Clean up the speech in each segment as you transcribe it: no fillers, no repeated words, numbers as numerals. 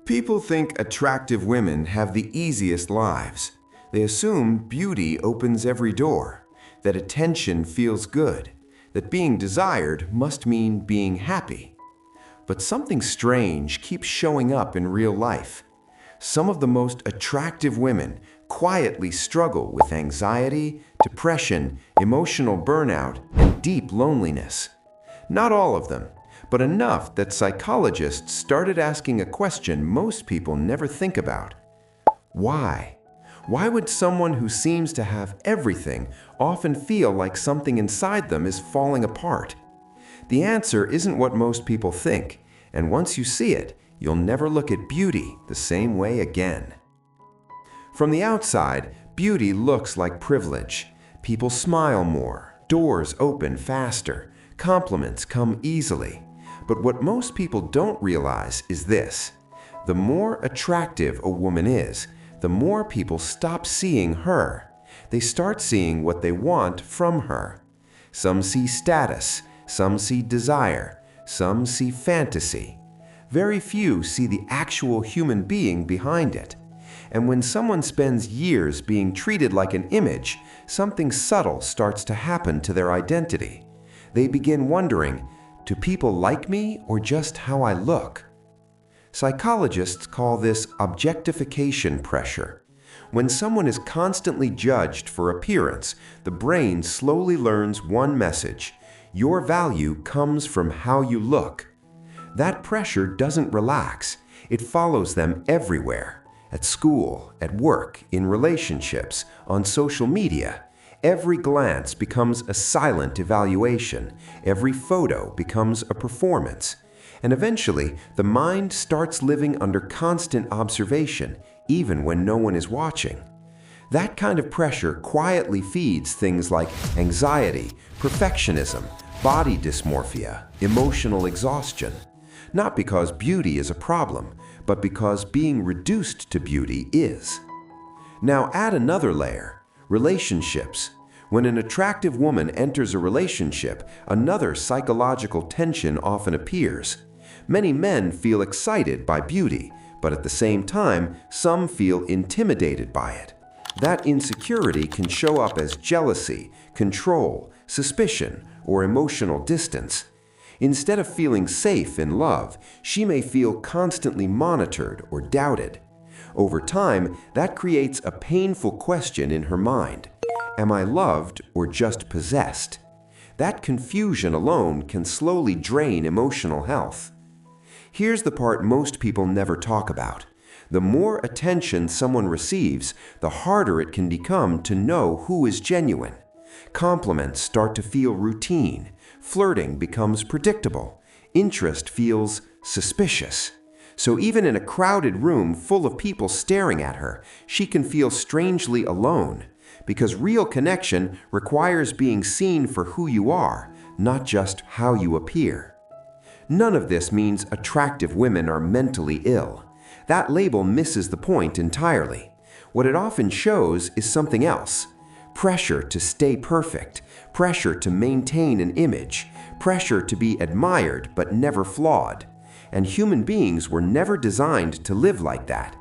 People think attractive women have the easiest lives. They assume beauty opens every door, that attention feels good, that being desired must mean being happy. But something strange keeps showing up in real life. Some of the most attractive women quietly struggle with anxiety, depression, emotional burnout, and deep loneliness. Not all of them, but enough that psychologists started asking a question most people never think about. Why? Why would someone who seems to have everything often feel like something inside them is falling apart? The answer isn't what most people think, and once you see it, you'll never look at beauty the same way again. From the outside, beauty looks like privilege. People smile more, doors open faster, compliments come easily. But what most people don't realize is this: the more attractive a woman is, the more people stop seeing her. They start seeing what they want from her. Some see status, some see desire, some see fantasy. Very few see the actual human being behind it. And when someone spends years being treated like an image, something subtle starts to happen to their identity. They begin wondering, do people like me or just how I look? Psychologists call this objectification pressure. When someone is constantly judged for appearance, the brain slowly learns one message: your value comes from how you look. That pressure doesn't relax. It follows them everywhere. At school, at work, in relationships, on social media. Every glance becomes a silent evaluation. Every photo becomes a performance. And eventually, the mind starts living under constant observation, even when no one is watching. That kind of pressure quietly feeds things like anxiety, perfectionism, body dysmorphia, emotional exhaustion. Not because beauty is a problem, but because being reduced to beauty is. Now add another layer: relationships. When an attractive woman enters a relationship, another psychological tension often appears. Many men feel excited by beauty, but at the same time, some feel intimidated by it. That insecurity can show up as jealousy, control, suspicion, or emotional distance. Instead of feeling safe in love, she may feel constantly monitored or doubted. Over time, that creates a painful question in her mind: am I loved or just possessed? That confusion alone can slowly drain emotional health. Here's the part most people never talk about. The more attention someone receives, the harder it can become to know who is genuine. Compliments start to feel routine. Flirting becomes predictable. Interest feels suspicious. So even in a crowded room full of people staring at her, she can feel strangely alone. Because real connection requires being seen for who you are, not just how you appear. None of this means attractive women are mentally ill. That label misses the point entirely. What it often shows is something else: pressure to stay perfect, pressure to maintain an image, pressure to be admired but never flawed. And human beings were never designed to live like that.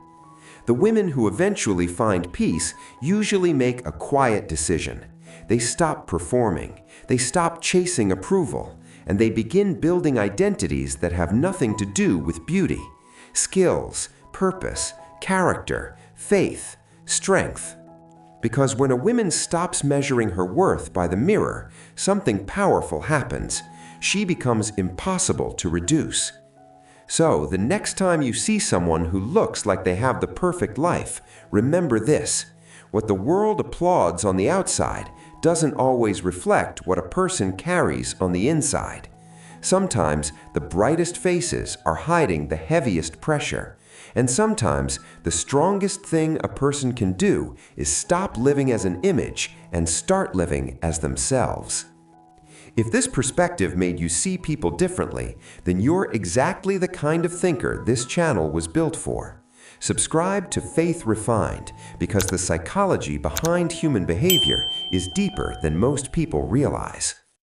The women who eventually find peace usually make a quiet decision. They stop performing, they stop chasing approval, and they begin building identities that have nothing to do with beauty. Skills, purpose, character, faith, strength. Because when a woman stops measuring her worth by the mirror, something powerful happens. She becomes impossible to reduce. So, the next time you see someone who looks like they have the perfect life, remember this: what the world applauds on the outside doesn't always reflect what a person carries on the inside. Sometimes the brightest faces are hiding the heaviest pressure, and sometimes the strongest thing a person can do is stop living as an image and start living as themselves. If this perspective made you see people differently, then you're exactly the kind of thinker this channel was built for. Subscribe to Faith Refined, because the psychology behind human behavior is deeper than most people realize.